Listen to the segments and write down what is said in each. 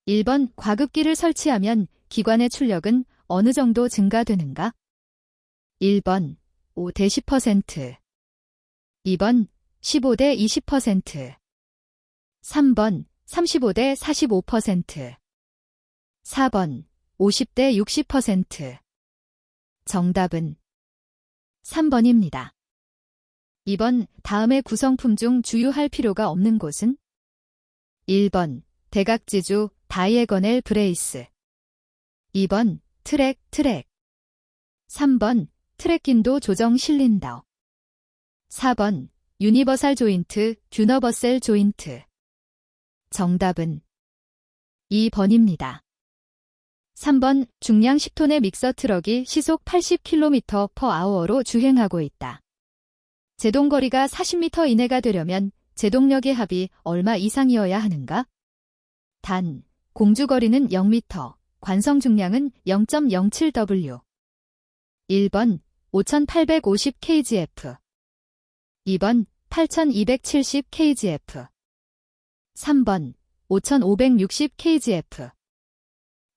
1번 과급기를 설치하면 기관의 출력은 어느 정도 증가되는가? 1번 5대 10%, 2번 15대 20%, 3번 35대 45%, 4번 50대 60%. 정답은 3번입니다. 2번 다음의 구성품 중 주유할 필요가 없는 곳은? 1번 대각지주 다이애거넬 브레이스, 2번 트랙 3번 트랙긴도 조정 실린더, 4번 유니버설 조인트 듀너버셀 조인트. 정답은 2번입니다. 3번 중량 10톤의 믹서 트럭이 시속 80km/h로 주행하고 있다. 제동거리가 40m 이내가 되려면 제동력의 합이 얼마 이상이어야 하는가? 단, 공주거리는 0m, 관성 중량은 0.07W. 1번 5850kgf, 2번 8270kgf, 3번 5560kgf,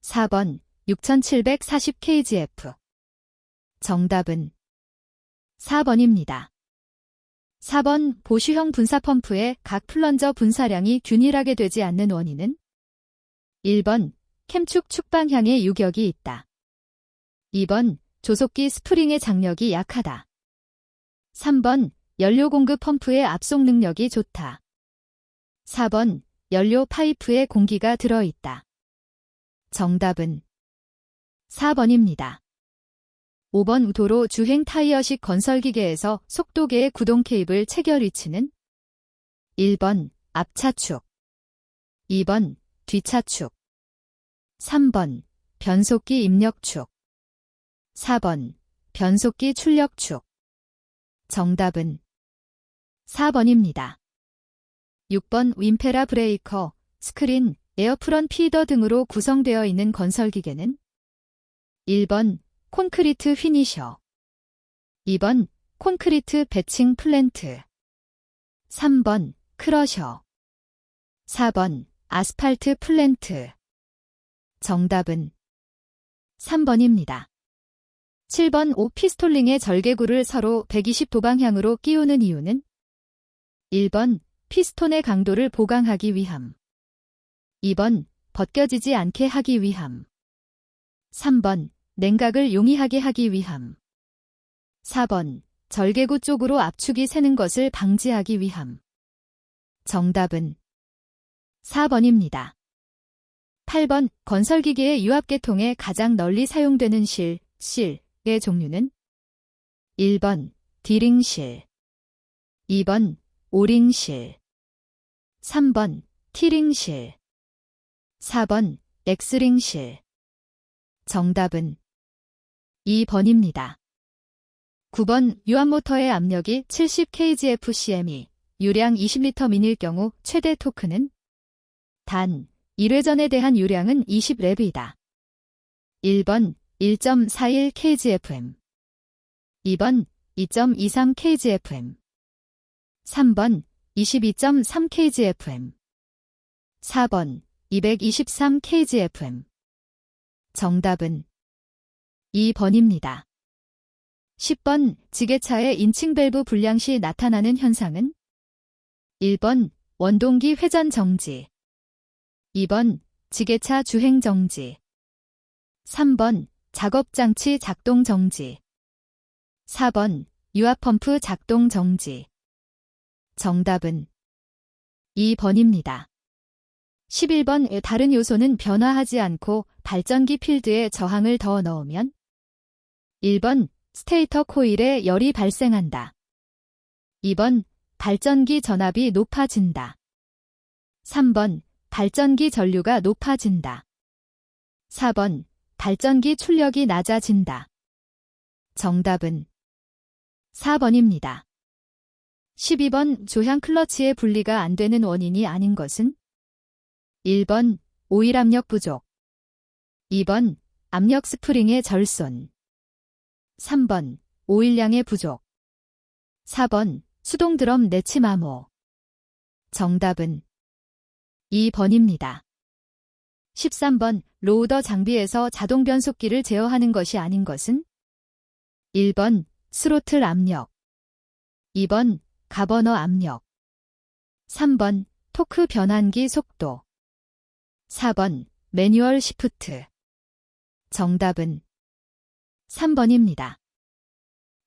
4번 6740kgf. 정답은 4번입니다. 4번 보쉬형 분사펌프의 각 플런저 분사량이 균일하게 되지 않는 원인은? 1번 캠축 축방향에 유격이 있다. 2번 조속기 스프링의 장력이 약하다. 3번 연료 공급 펌프의 압속 능력이 좋다. 4번 연료 파이프에 공기가 들어있다. 정답은 4번입니다. 5번 도로 주행 타이어식 건설기계에서 속도계의 구동 케이블 체결 위치는? 1번 앞차축, 2번 뒤차축, 3번 변속기 입력축, 4번 변속기 출력축. 정답은 4번입니다. 6번 윈페라 브레이커, 스크린, 에어프런 피더 등으로 구성되어 있는 건설기계는? 1번 콘크리트 휘니셔, 2번 콘크리트 배칭 플랜트, 3번 크러셔, 4번 아스팔트 플랜트. 정답은 3번입니다. 7번 오피스톨링의 절개구를 서로 120도 방향으로 끼우는 이유는? 1번 피스톤의 강도를 보강하기 위함, 2번 벗겨지지 않게 하기 위함, 3번 냉각을 용이하게 하기 위함, 4번 절개구 쪽으로 압축이 새는 것을 방지하기 위함. 정답은 4번입니다. 8번 건설기계의 유압계통에 가장 널리 사용되는 실의 종류는? 1번 디링실, 2번 오링실, 3번 티링실, 4번 엑스링실. 정답은 2번입니다. 9번 유압모터의 압력이 70kgf/cm이 유량 20L 미닐 경우 최대 토크는? 단, 1회전에 대한 유량은 20랩이다. 1번 1.41kgfm, 2번 2.23kgfm, 3번 22.3kgfm, 4번 223kgfm. 정답은 2번입니다. 10번 지게차의 인칭 밸브 불량 시 나타나는 현상은? 1번 원동기 회전 정지, 2번 지게차 주행 정지, 3번 작업장치 작동 정지, 4번 유압펌프 작동 정지. 정답은 2번입니다. 11번 다른 요소는 변화하지 않고 발전기 필드에 저항을 더 넣으면? 1번 스테이터 코일에 열이 발생한다. 2번 발전기 전압이 높아진다. 3번 발전기 전류가 높아진다. 4번 발전기 출력이 낮아진다. 정답은 4번입니다. 12번 조향 클러치의 분리가 안 되는 원인이 아닌 것은? 1번 오일 압력 부족, 2번 압력 스프링의 절손, 3번 오일량의 부족, 4번 수동 드럼 내치 마모. 정답은 2번입니다. 13번 로우더 장비에서 자동 변속기를 제어하는 것이 아닌 것은? 1번 스로틀 압력, 2번 가버너 압력, 3번 토크 변환기 속도, 4번 매뉴얼 시프트. 정답은 3번입니다.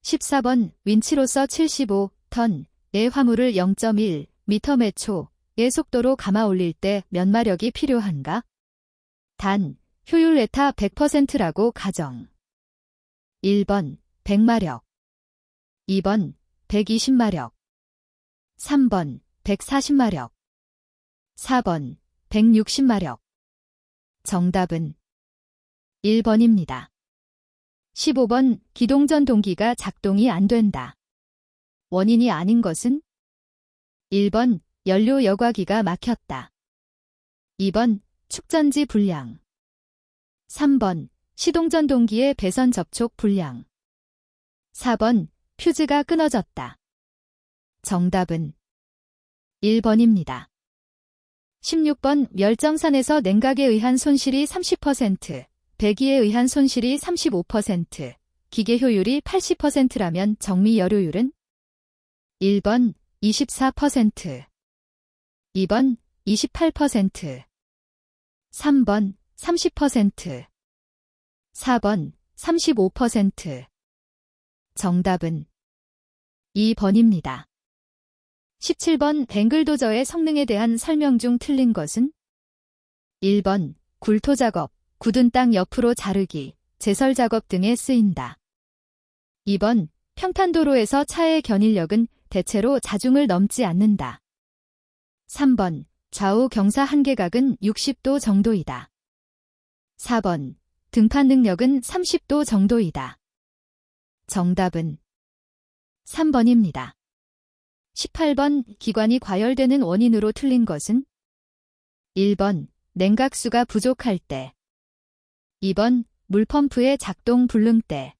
14번 윈치로서 75턴의 화물을 0.1m/초 의 속도로 감아 올릴 때 몇 마력이 필요한가? 단, 효율 에타 100%라고 가정. 1번 100마력, 2번 120마력, 3번 140마력, 4번 160마력. 정답은 1번입니다. 15번 기동전 동기가 작동이 안 된다. 원인이 아닌 것은? 1번 연료 여과기가 막혔다. 2번 축전지 불량, 3번 시동전 동기의 배선 접촉 불량, 4번 퓨즈가 끊어졌다. 정답은 1번입니다. 16번 멸정산에서 냉각에 의한 손실이 30%, 배기에 의한 손실이 35%, 기계 효율이 80%라면 정미 여료율은? 1번 24%, 2번 28%, 3번 30%, 4번 35%. 정답은 2번입니다. 17번 뱅글도저의 성능에 대한 설명 중 틀린 것은? 1번 굴토 작업, 굳은 땅 옆으로 자르기, 제설 작업 등에 쓰인다. 2번 평탄도로에서 차의 견인력은 대체로 자중을 넘지 않는다. 3번 좌우 경사 한계각은 60도 정도이다. 4번 등판 능력은 30도 정도이다. 정답은 3번입니다. 18번 기관이 과열되는 원인으로 틀린 것은? 1번 냉각수가 부족할 때, 2번 물펌프의 작동 불능 때,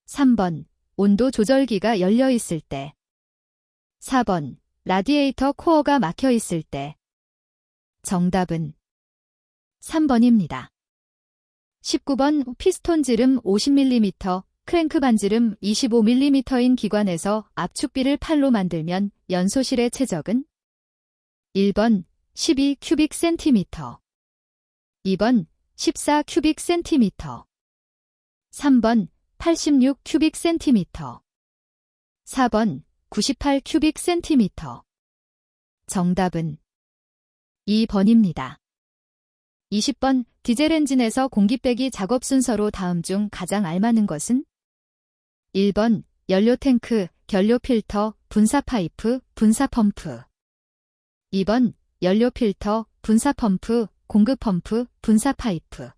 3번 온도 조절기가 열려 있을 때, 4번 라디에이터 코어가 막혀 있을 때. 정답은 3번입니다. 19번 피스톤 지름 50mm, 크랭크 반지름 25mm인 기관에서 압축비를 8로 만들면 연소실의 최적은? 1번 12 큐빅 센티미터, 2번 14 큐빅 센티미터, 3번 86 큐빅 센티미터, 4번 98 큐빅 센티미터. 정답은 2번입니다. 20번 디젤 엔진에서 공기 빼기 작업 순서로 다음 중 가장 알맞는 것은? 1번 연료 탱크, 견료 필터, 분사 파이프, 분사 펌프, 2번 연료 필터, 분사 펌프, 공급 펌프, 분사 파이프,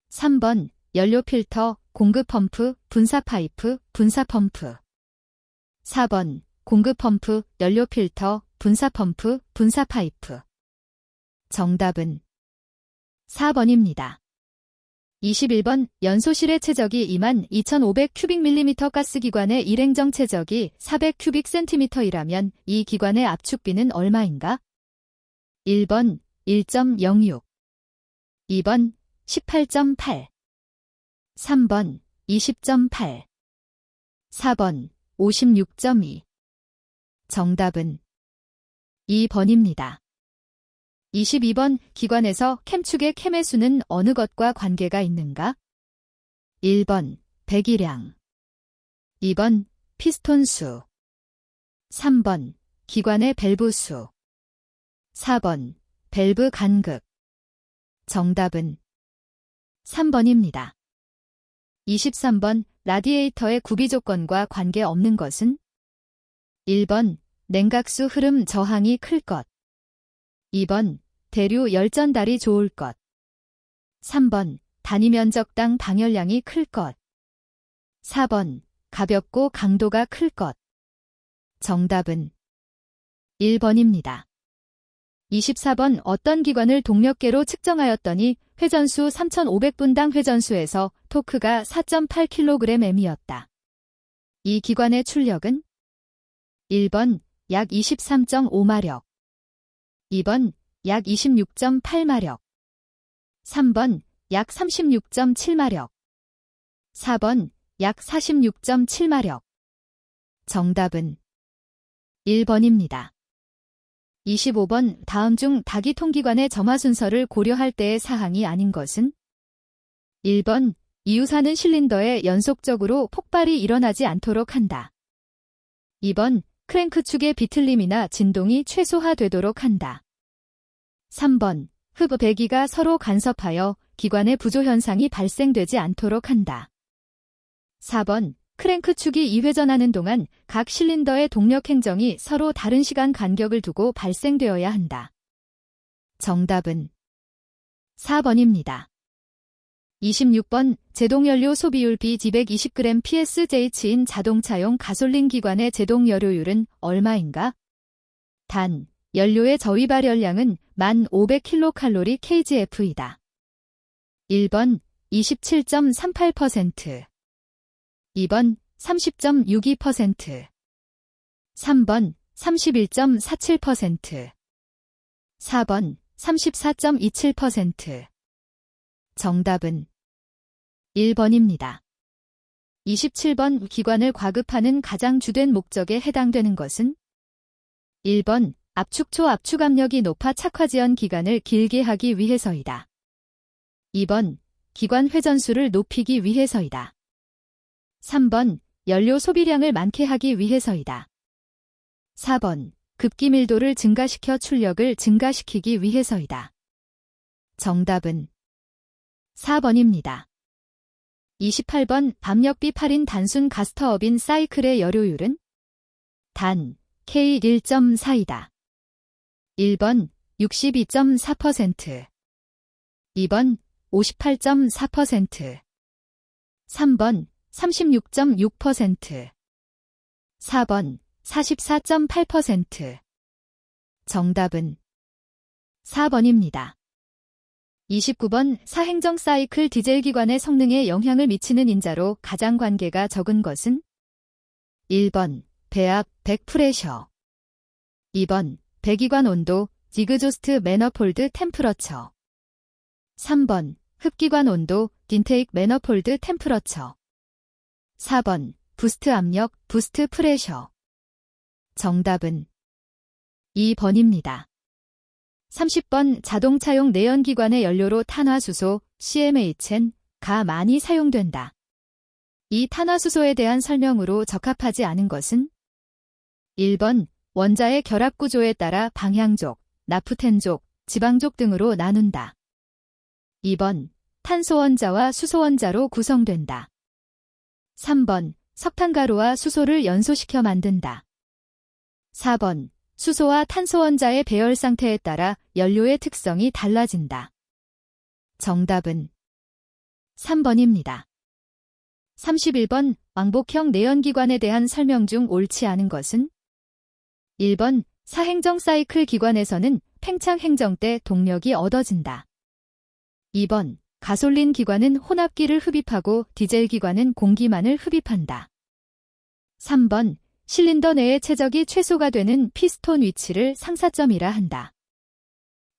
3번 연료 필터, 공급 펌프, 분사 파이프, 분사 펌프, 4번 공급 펌프, 연료 필터, 분사 펌프, 분사 파이프. 정답은 4번입니다. 21번 연소실의 최적이 22,500 큐빅밀리미터 가스기관의 일행정 최적이 400 큐빅센티미터이라면 이 기관의 압축비는 얼마인가? 1번 1.06, 2번 18.8, 3번 20.8, 4번 56.2. 정답은 2번입니다. 22번 기관에서 캠축의 캠의 수는 어느 것과 관계가 있는가? 1번 배기량, 2번 피스톤 수, 3번 기관의 밸브 수, 4번 밸브 간극. 정답은 3번입니다. 23번 라디에이터의 구비 조건과 관계없는 것은? 1번 냉각수 흐름 저항이 클 것, 2번 대류 열전달이 좋을 것, 3번 단위 면적당 방열량이 클 것, 4번 가볍고 강도가 클 것. 정답은 1번입니다. 24번 어떤 기관을 동력계로 측정하였더니 회전수 3,500분당 회전수에서 토크가 4.8kgm이었다. 이 기관의 출력은? 1번 약 23.5마력, 2번 약 26.8마력, 3번 약 36.7마력. 4번 약 46.7마력. 정답은 1번입니다. 25번 다음 중 다기통기관의 점화 순서를 고려할 때의 사항이 아닌 것은? 1번 이유사는 실린더에 연속적으로 폭발이 일어나지 않도록 한다. 2번 크랭크 축의 비틀림이나 진동이 최소화되도록 한다. 3번 흡 배기가 서로 간섭하여 기관의 부조 현상이 발생되지 않도록 한다. 4번 크랭크 축이 이회전하는 동안 각 실린더의 동력 행정이 서로 다른 시간 간격을 두고 발생되어야 한다. 정답은 4번입니다. 26번 제동연료 소비율 B220g PSJ인 자동차용 가솔린 기관의 제동연료율은 얼마인가? 단, 연료의 저위 발열량은 1500kcal kgf이다. 1번 27.38%, 2번 30.62%, 3번 31.47%, 4번 34.27%. 정답은 1번입니다. 27번 기관을 과급하는 가장 주된 목적에 해당되는 것은? 1번 압축초 압축압력이 높아 착화지연 기간을 길게 하기 위해서이다. 2번 기관 회전수를 높이기 위해서이다. 3번 연료 소비량을 많게 하기 위해서이다. 4번 급기 밀도를 증가시켜 출력을 증가시키기 위해서이다. 정답은 4번입니다. 28번 밤역비 8인 단순 가스터빈 사이클의 연료율은? 단 K1.4이다. 1번 62.4%, 2번 58.4%, 3번 36.6%, 4번 44.8%. 정답은 4번입니다. 29번 사행정 사이클 디젤 기관의 성능에 영향을 미치는 인자로 가장 관계가 적은 것은? 1번 배압 100프레셔, 2번 배기관 온도 지그조스트 매너폴드 템프러처, 3번 흡기관 온도 딘테이크 매너폴드 템프러처, 4번 부스트 압력 부스트 프레셔. 정답은 2번입니다. 30번 자동차용 내연기관의 연료로 탄화수소 CMHN 가 많이 사용된다. 이 탄화수소에 대한 설명으로 적합하지 않은 것은? 1번 원자의 결합구조에 따라 방향족, 나프텐족, 지방족 등으로 나눈다. 2번 탄소원자와 수소원자로 구성된다. 3번 석탄가루와 수소를 연소시켜 만든다. 4번 수소와 탄소원자의 배열 상태에 따라 연료의 특성이 달라진다. 정답은 3번입니다. 31번 왕복형 내연기관에 대한 설명 중 옳지 않은 것은? 1번 사행정 사이클 기관에서는 팽창 행정 때 동력이 얻어진다. 2번 가솔린 기관은 혼합기를 흡입하고 디젤 기관은 공기만을 흡입한다. 3번 실린더 내의 최적이 최소가 되는 피스톤 위치를 상사점이라 한다.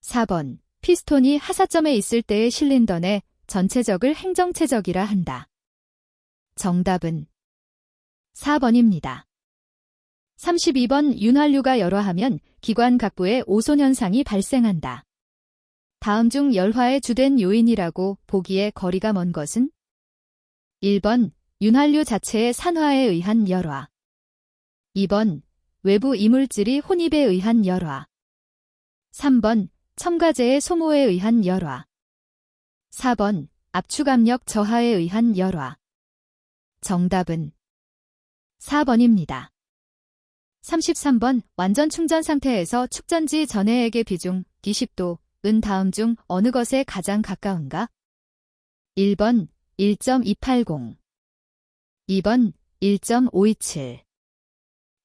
4번 피스톤이 하사점에 있을 때의 실린더 내 전체적을 행정체적이라 한다. 정답은 4번입니다. 32번 윤활유가 열화하면 기관 각부에 오손 현상이 발생한다. 다음 중 열화의 주된 요인이라고 보기에 거리가 먼 것은? 1번 윤활유 자체의 산화에 의한 열화, 2번 외부 이물질이 혼입에 의한 열화, 3번 첨가제의 소모에 의한 열화, 4번 압축압력 저하에 의한 열화. 정답은 4번입니다. 33번 완전 충전 상태에서 축전지 전해액의 비중 D10도은 다음 중 어느 것에 가장 가까운가? 1번 1.280, 2번 1.527,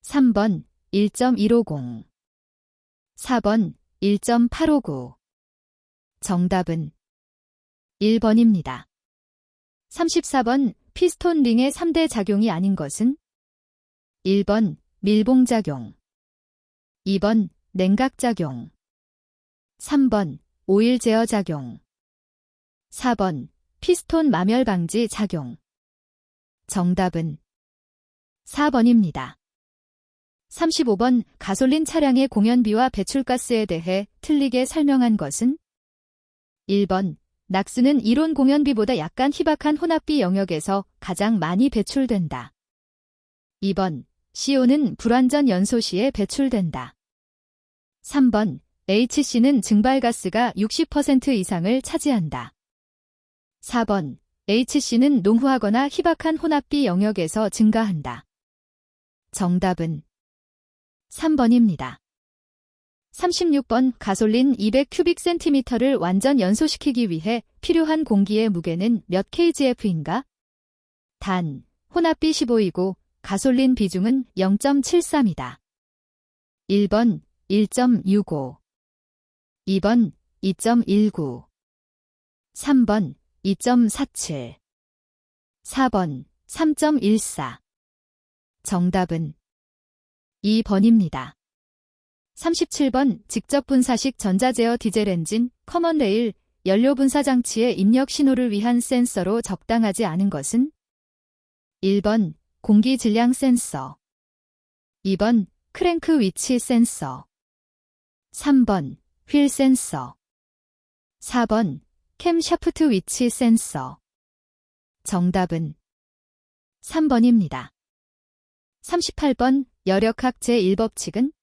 3번 1.150, 4번 1.859. 정답은 1번입니다. 34번 피스톤 링의 3대 작용이 아닌 것은? 1번 밀봉작용, 2번 냉각작용, 3번 오일 제어작용, 4번 피스톤 마멸 방지 작용. 정답은 4번입니다. 35번 가솔린 차량의 공연비와 배출가스에 대해 틀리게 설명한 것은? 1번 낙스는 이론 공연비보다 약간 희박한 혼합비 영역에서 가장 많이 배출된다. 2번 CO는 불완전 연소 시에 배출된다. 3번 HC는 증발가스가 60% 이상을 차지한다. 4번 HC는 농후하거나 희박한 혼합비 영역에서 증가한다. 정답은 3번입니다. 36번 가솔린 200큐빅센티미터를 완전 연소시키기 위해 필요한 공기의 무게는 몇 kgf인가? 단, 혼합비 15이고 가솔린 비중은 0.73이다. 1번 1.65, 2번 2.19, 3번 2.47, 4번 3.14. 정답은 2번입니다. 37번 직접 분사식 전자제어 디젤 엔진 커먼 레일 연료 분사 장치의 입력 신호를 위한 센서로 적당하지 않은 것은? 1번 공기 질량 센서, 2번 크랭크 위치 센서, 3번 휠 센서, 4번 캠 샤프트 위치 센서. 정답은 3번입니다. 38번 여력학 제1법칙은?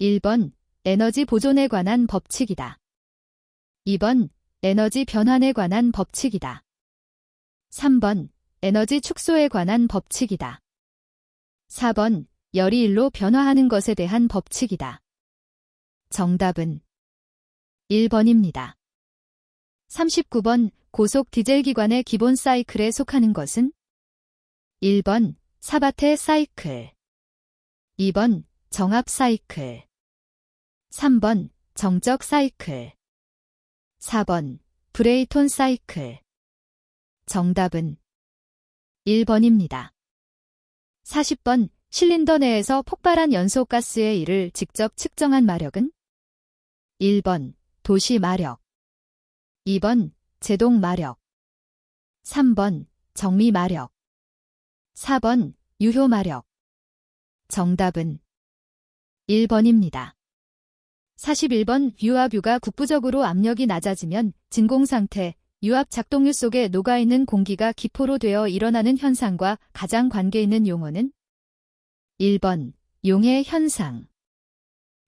1번 에너지 보존에 관한 법칙이다. 2번 에너지 변환에 관한 법칙이다. 3번 에너지 축소에 관한 법칙이다. 4번 열이 일로 변화하는 것에 대한 법칙이다. 정답은 1번입니다. 39번 고속 디젤 기관의 기본 사이클에 속하는 것은? 1번 사바테 사이클, 2번 정압 사이클, 3번 정적 사이클, 4번 브레이톤 사이클. 정답은 1번입니다. 40번 실린더 내에서 폭발한 연소가스의 일을 직접 측정한 마력은? 1번 도시 마력, 2번 제동 마력, 3번 정미 마력, 4번 유효 마력. 정답은 1번입니다. 41번 유압유가 국부적으로 압력이 낮아지면 진공상태, 유압 작동유 속에 녹아있는 공기가 기포로 되어 일어나는 현상과 가장 관계있는 용어는? 1번 용해 현상,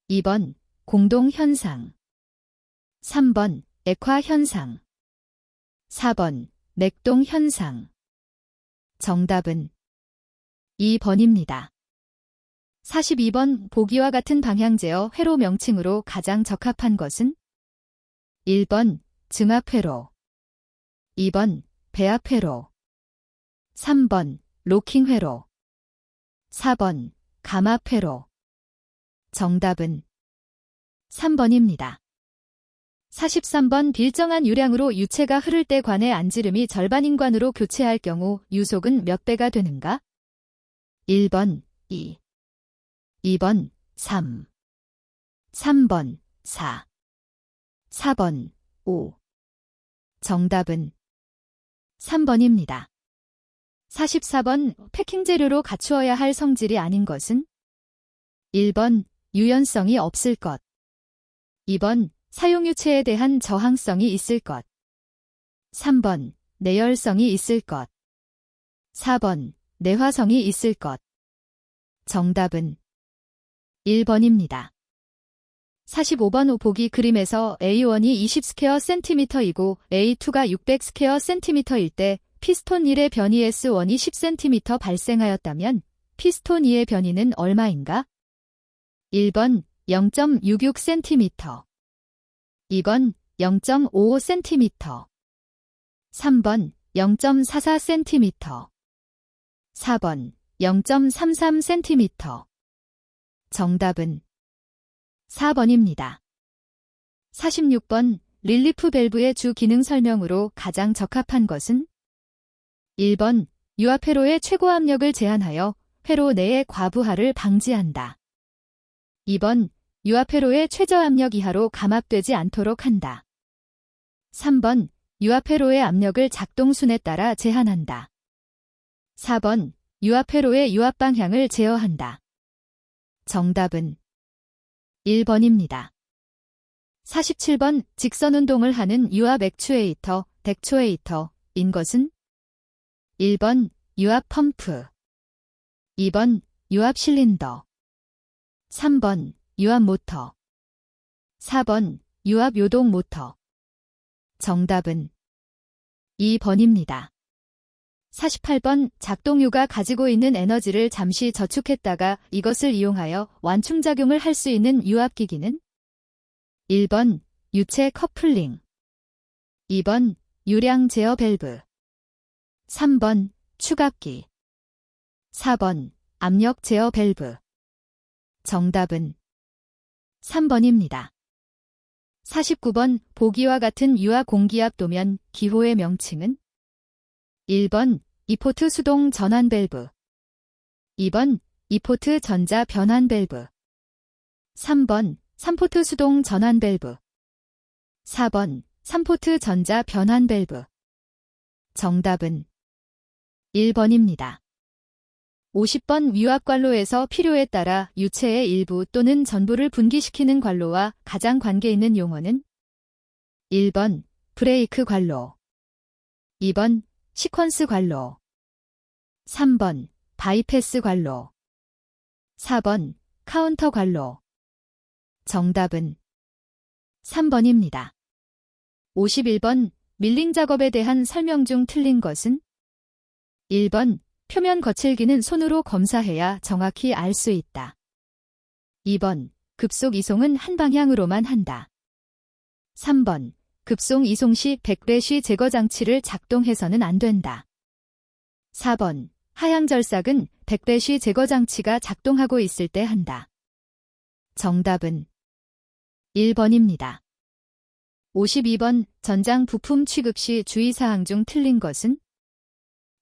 2번 공동 현상, 3번 액화 현상, 4번 맥동 현상. 정답은 2번입니다. 42번 보기와 같은 방향제어 회로 명칭으로 가장 적합한 것은? 1번 증압회로, 2번 배압회로, 3번 로킹회로, 4번 감압회로. 정답은 3번입니다. 43번 일정한 유량으로 유체가 흐를 때 관의 안지름이 절반인 관으로 교체할 경우 유속은 몇 배가 되는가? 1번 2, 2번 3, 3번 4, 4번 5. 정답은 3번입니다. 44번 패킹 재료로 갖추어야 할 성질이 아닌 것은? 1번 유연성이 없을 것, 2번 사용유체에 대한 저항성이 있을 것, 3번 내열성이 있을 것, 4번 내화성이 있을 것. 정답은 1번입니다. 45번 보기 그림에서 A1이 20스퀘어 cm이고 A2가 600스퀘어 cm일 때 피스톤 1의 변이 S1이 10cm 발생하였다면 피스톤 2의 변이는 얼마인가? 1번 0.66cm, 2번 0.55cm, 3번 0.44cm, 4번 0.33cm. 정답은 4번입니다. 46번 릴리프 밸브의 주 기능 설명으로 가장 적합한 것은? 1번 유압회로의 최고 압력을 제한하여 회로 내의 과부하를 방지한다. 2번 유압회로의 최저 압력 이하로 감압되지 않도록 한다. 3번 유압회로의 압력을 작동순에 따라 제한한다. 4번. 유압회로의 유압 방향을 제어한다. 정답은 1번입니다. 47번. 직선 운동을 하는 유압 액추에이터, 덱추에이터인 것은 1번. 유압 펌프 2번. 유압 실린더 3번. 유압 모터 4번. 유압 요동 모터. 정답은 2번입니다. 48번. 작동유가 가지고 있는 에너지를 잠시 저축했다가 이것을 이용하여 완충작용을 할 수 있는 유압기기는 1번. 유체 커플링 2번. 유량 제어 밸브 3번. 추각기 4번. 압력 제어 밸브. 정답은 3번입니다. 49번. 보기와 같은 유압 공기압 도면 기호의 명칭은 1번. 이포트 수동 전환 밸브 2번. 이포트 전자 변환 밸브 3번. 3포트 수동 전환 밸브 4번. 3포트 전자 변환 밸브. 정답은 1번입니다. 50번. 유압 관로에서 필요에 따라 유체의 일부 또는 전부를 분기시키는 관로와 가장 관계 있는 용어는 1번. 브레이크 관로 2번. 시퀀스 관로 3번. 바이패스 관로 4번. 카운터 관로. 정답은 3번입니다. 51번. 밀링 작업에 대한 설명 중 틀린 것은 1번. 표면 거칠기는 손으로 검사해야 정확히 알 수 있다. 2번. 급속 이송은 한 방향으로만 한다. 3번. 급속 이송 시 백배쉬 제거 장치를 작동해서는 안 된다. 4번. 하향절삭은 백배쉬 제거 장치가 작동하고 있을 때 한다. 정답은 1번입니다. 52번. 전장 부품 취급 시 주의사항 중 틀린 것은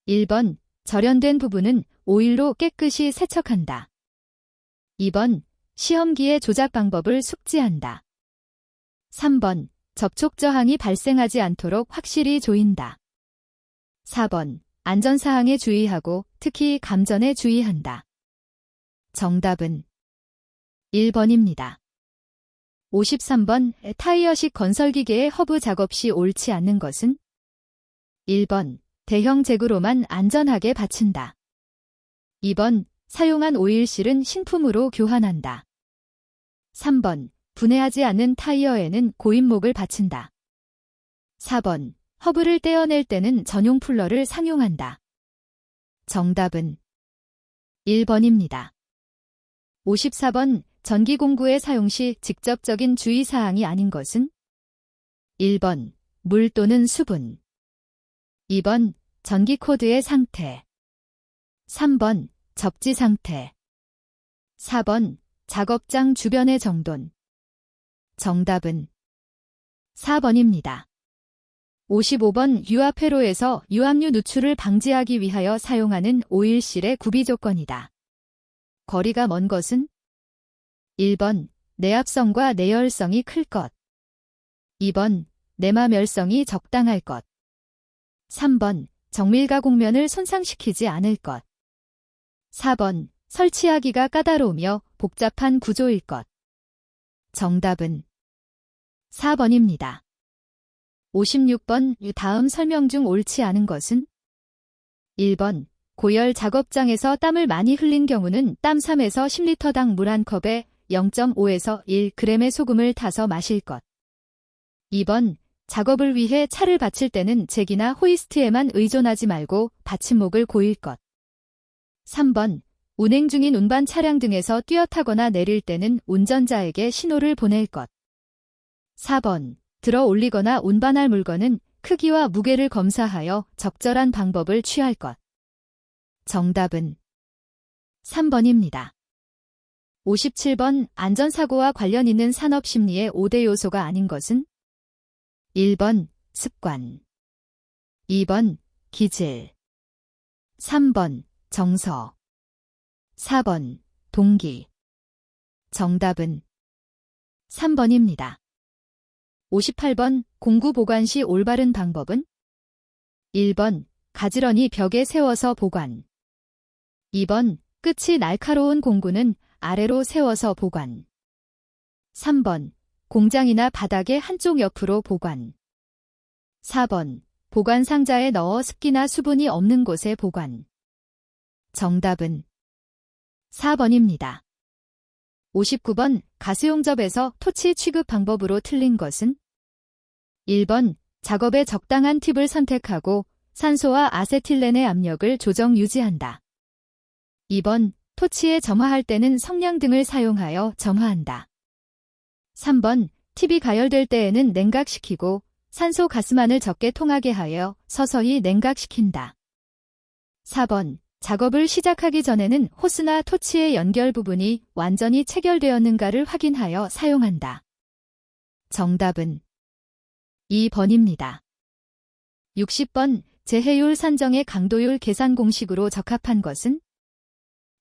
1번. 절연된 부분은 오일로 깨끗이 세척한다. 2번. 시험기의 조작 방법을 숙지한다. 3번. 접촉 저항이 발생하지 않도록 확실히 조인다. 4번. 안전사항에 주의하고 특히 감전에 주의한다. 정답은 1번입니다. 53번. 타이어식 건설기계의 허브 작업 시 옳지 않는 것은 1번. 대형 잭으로만 안전하게 받친다. 2번. 사용한 오일실은 신품으로 교환한다. 3번. 분해하지 않는 타이어에는 고인목을 받친다. 4번. 허브를 떼어낼 때는 전용 풀러를 상용한다. 정답은 1번입니다. 54번. 전기 공구의 사용 시 직접적인 주의사항이 아닌 것은 1번. 물 또는 수분 2번. 전기 코드의 상태 3번. 접지 상태 4번. 작업장 주변의 정돈. 정답은 4번입니다. 55번. 유압회로에서 유압류 누출을 방지하기 위하여 사용하는 오일실의 구비 조건이다. 거리가 먼 것은 1번. 내압성과 내열성이 클 것 2번. 내마멸성이 적당할 것 3번. 정밀 가공면을 손상시키지 않을 것 4번. 설치하기가 까다로우며 복잡한 구조일 것. 정답은 4번입니다. 56번. 다음 설명 중 옳지 않은 것은 1번. 고열 작업장에서 땀을 많이 흘린 경우는 땀 3에서 10리터당 물 1컵에 0.5에서 1g의 소금을 타서 마실 것. 2번. 작업을 위해 차를 받칠 때는 잭이나 호이스트에만 의존하지 말고 받침목을 고일 것. 3번. 운행 중인 운반 차량 등에서 뛰어타거나 내릴 때는 운전자에게 신호를 보낼 것. 4번. 들어 올리거나 운반할 물건은 크기와 무게를 검사하여 적절한 방법을 취할 것. 정답은 3번입니다. 57번. 안전사고와 관련 있는 산업심리의 5대 요소가 아닌 것은 1번. 습관 2번. 기질 3번. 정서 4번. 동기. 정답은 3번입니다. 58번 공구 보관 시 올바른 방법은? 1번 가지런히 벽에 세워서 보관. 2번 끝이 날카로운 공구는 아래로 세워서 보관. 3번 공장이나 바닥의 한쪽 옆으로 보관. 4번 보관 상자에 넣어 습기나 수분이 없는 곳에 보관. 정답은 4번입니다. 59번 가스용접에서 토치 취급 방법으로 틀린 것은? 1번 작업에 적당한 팁을 선택하고 산소와 아세틸렌의 압력을 조정 유지한다. 2번 토치에 점화할 때는 성냥등을 사용하여 점화한다. 3번 팁이 가열될 때에는 냉각시키고 산소 가스만을 적게 통하게 하여 서서히 냉각시킨다. 4번 작업을 시작하기 전에는 호스나 토치의 연결 부분이 완전히 체결되었는가를 확인하여 사용한다. 정답은 2번입니다. 60번 재해율 산정의 강도율 계산 공식으로 적합한 것은?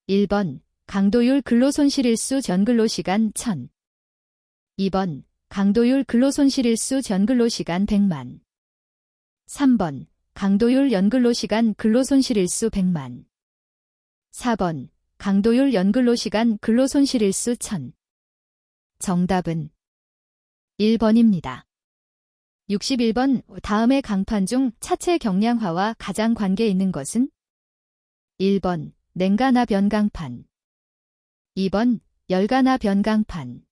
1번 강도율 근로손실일수 전근로시간 1000. 2번 강도율 근로손실일수 전근로시간 100만. 3번 강도율 연근로시간 근로손실일수 100만. 4번 강도율 연근로시간 근로손실일수 1000. 정답은 1번입니다. 61번 다음의 강판 중 차체 경량화와 가장 관계 있는 것은? 1번 냉간화 변강판. 2번 열간화 변강판.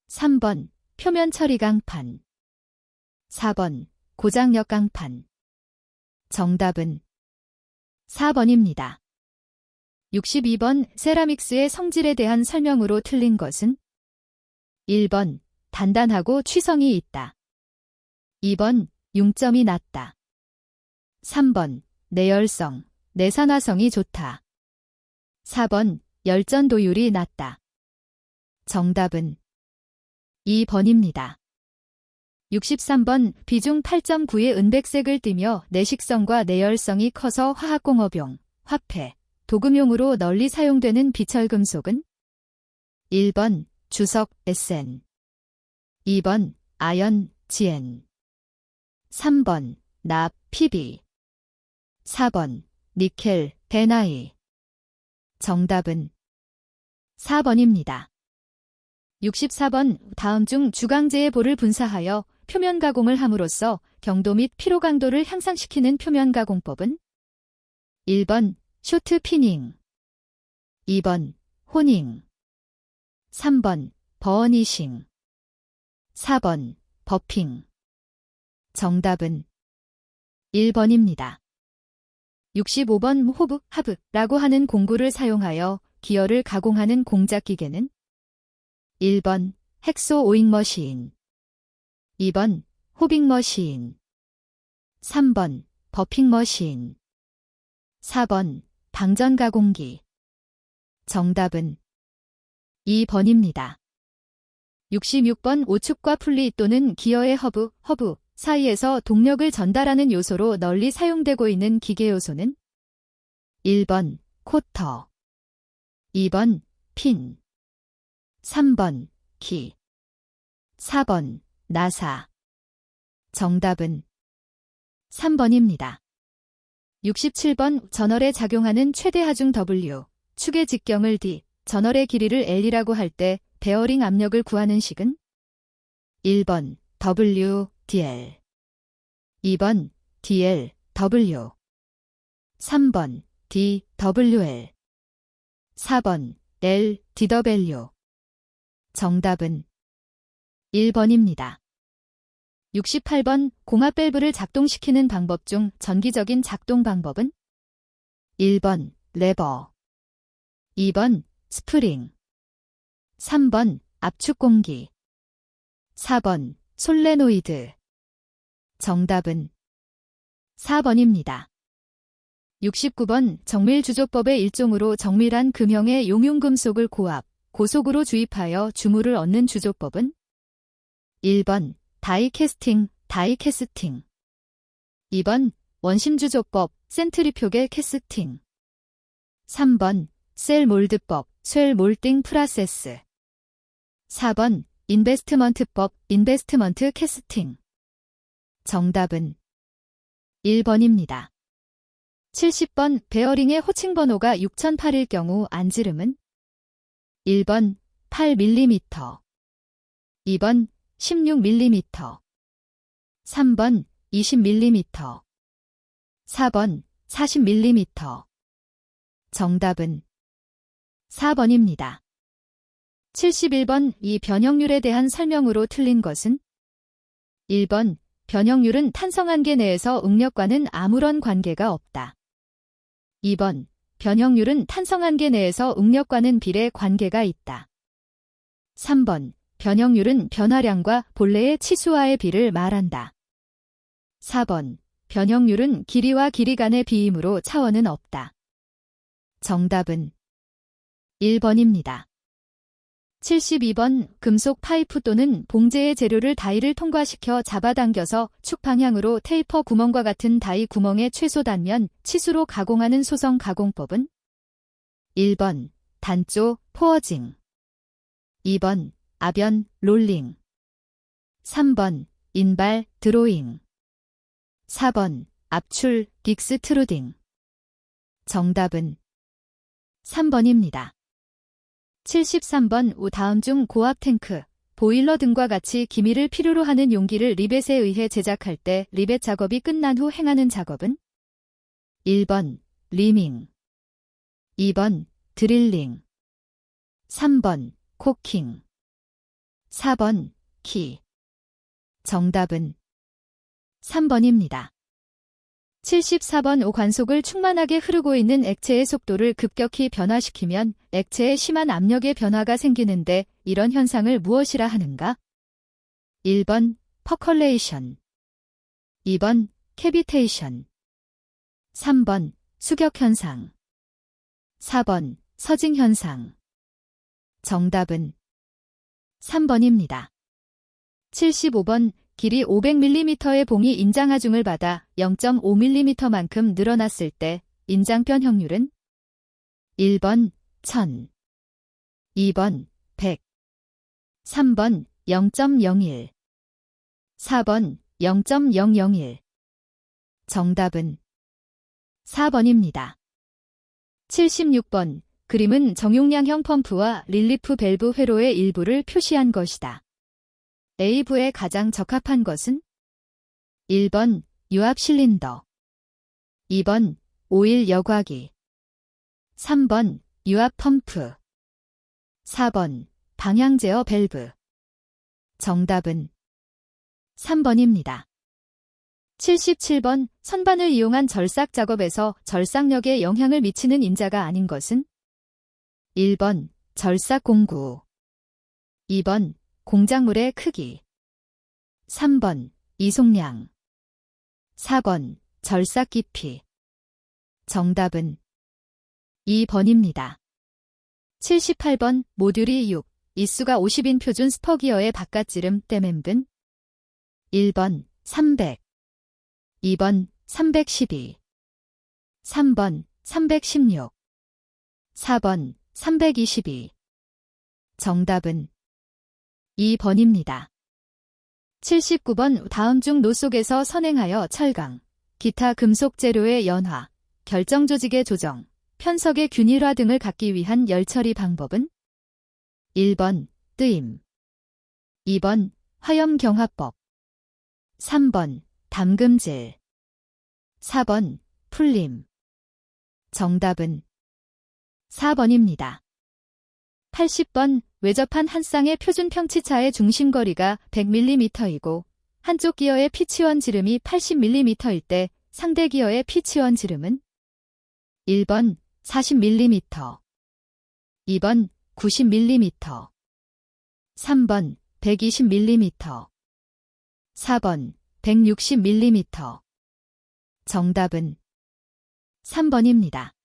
3번 표면 처리 강판. 4번 고장력 강판. 정답은 4번입니다. 62번 세라믹스의 성질에 대한 설명으로 틀린 것은? 1번 단단하고 취성이 있다. 2번 융점이 낮다. 3번 내열성, 내산화성이 좋다. 4번 열전도율이 낮다. 정답은 2번입니다. 63번 비중 8.9의 은백색을 띠며 내식성과 내열성이 커서 화학공업용, 화폐, 도금용으로 널리 사용되는 비철금속은? 1번 주석 SN. 2번 아연 GN. 3번 납 PB. 4번 니켈 NI. 정답은 4번입니다. 64번 다음 중 주강제의 볼을 분사하여 표면 가공을 함으로써 경도 및 피로 강도를 향상시키는 표면 가공법은? 1번 쇼트 피닝. 2번 호닝. 3번 버니싱. 4번 버핑. 정답은 1번입니다. 65번 호브, 하브라고 하는 공구를 사용하여 기어를 가공하는 공작기계는? 1번 헥소 오잉 머신. 2번 호빙 머신. 3번 버핑 머신. 4번 방전 가공기. 정답은 2번입니다. 66번 오축과 풀리 또는 기어의 허브 사이에서 동력을 전달하는 요소로 널리 사용되고 있는 기계 요소는? 1번 코터. 2번 핀. 3번 키. 4번 나사. 정답은 3번입니다. 67번 전월에 작용하는 최대 하중 W, 축의 직경을 D, 전월의 길이를 L이라고 할 때 베어링 압력을 구하는 식은? 1번 W, DL. 2번 DL, W. 3번 D, WL. 4번 L, DW. 정답은 1번입니다. 68번 공압 밸브를 작동시키는 방법 중 전기적인 작동 방법은? 1번 레버. 2번 스프링. 3번 압축 공기. 4번 솔레노이드. 정답은 4번입니다. 69번 정밀주조법의 일종으로 정밀한 금형의 용융금속을 고압, 고속으로 주입하여 주물을 얻는 주조법은? 1번 다이캐스팅, 다이캐스팅. 2번 원심주조법, 센트리퓨게 캐스팅. 3번 셀 몰드법, 쉘 몰딩 프라세스. 4번 인베스트먼트법, 인베스트먼트 캐스팅. 정답은 1번입니다. 70번 베어링의 호칭 번호가 6008일 경우 안지름은 1번 8mm, 2번 16mm, 3번 20mm, 4번 40mm. 정답은 4번입니다. 71번 이 변형률에 대한 설명으로 틀린 것은 1번 변형률은 탄성한계 내에서 응력과는 아무런 관계가 없다. 2번 변형률은 탄성한계 내에서 응력과는 비례 관계가 있다. 3번 변형률은 변화량과 본래의 치수와의 비를 말한다. 4번 변형률은 길이와 길이 간의 비이므로 차원은 없다. 정답은 1번입니다. 72번 금속 파이프 또는 봉제의 재료를 다이를 통과시켜 잡아당겨서 축 방향으로 테이퍼 구멍과 같은 다이 구멍의 최소 단면 치수로 가공하는 소성 가공법은 1번 단조 포어징, 2번 아변 롤링, 3번 인발 드로잉, 4번 압출 빅스트루딩. 정답은 3번입니다. 73번 다음 중 고압 탱크, 보일러 등과 같이 기미를 필요로 하는 용기를 리벳에 의해 제작할 때 리벳 작업이 끝난 후 행하는 작업은 1번 리밍, 2번 드릴링, 3번 코킹, 4번 키. 정답은 3번입니다. 74번 관속을 충만하게 흐르고 있는 액체의 속도를 급격히 변화시키면 액체에 심한 압력의 변화가 생기는데 이런 현상을 무엇이라 하는가? 1번 퍼컬레이션, 2번 캐비테이션, 3번 수격현상, 4번 서징현상. 정답은 3번입니다. 75번 길이 500mm의 봉이 인장하중을 받아 0.5mm만큼 늘어났을 때 인장 변형률은 1번 1000, 2번 100, 3번 0.01, 4번 0.001. 정답은 4번입니다. 76번 그림은 정용량형 펌프와 릴리프 밸브 회로의 일부를 표시한 것이다. A부에 가장 적합한 것은 1번 유압 실린더, 2번 오일 여과기, 3번 유압 펌프, 4번 방향 제어 밸브. 정답은 3번입니다. 77번 선반을 이용한 절삭 작업에서 절삭력에 영향을 미치는 인자가 아닌 것은 1번 절삭 공구, 2번 공작물의 크기, 3번 이송량, 4번 절삭 깊이. 정답은 2번입니다. 78번 모듈이 6, 이수가 50인 표준 스퍼기어의 바깥지름 댐엠은 1번 300, 2번 312, 3번 316, 4번 322. 정답은 2번입니다. 79번 다음 중 노 속에서 선행하여 철강, 기타 금속 재료의 연화, 결정 조직의 조정, 편석의 균일화 등을 갖기 위한 열처리 방법은 1번 뜨임, 2번 화염경화법, 3번 담금질, 4번 풀림. 정답은 4번입니다. 80번 외접한 한 쌍의 표준 평치차의 중심거리가 100mm이고 한쪽 기어의 피치원 지름이 80mm일 때 상대 기어의 피치원 지름은 1번 40mm, 2번 90mm, 3번 120mm, 4번 160mm. 정답은 3번입니다.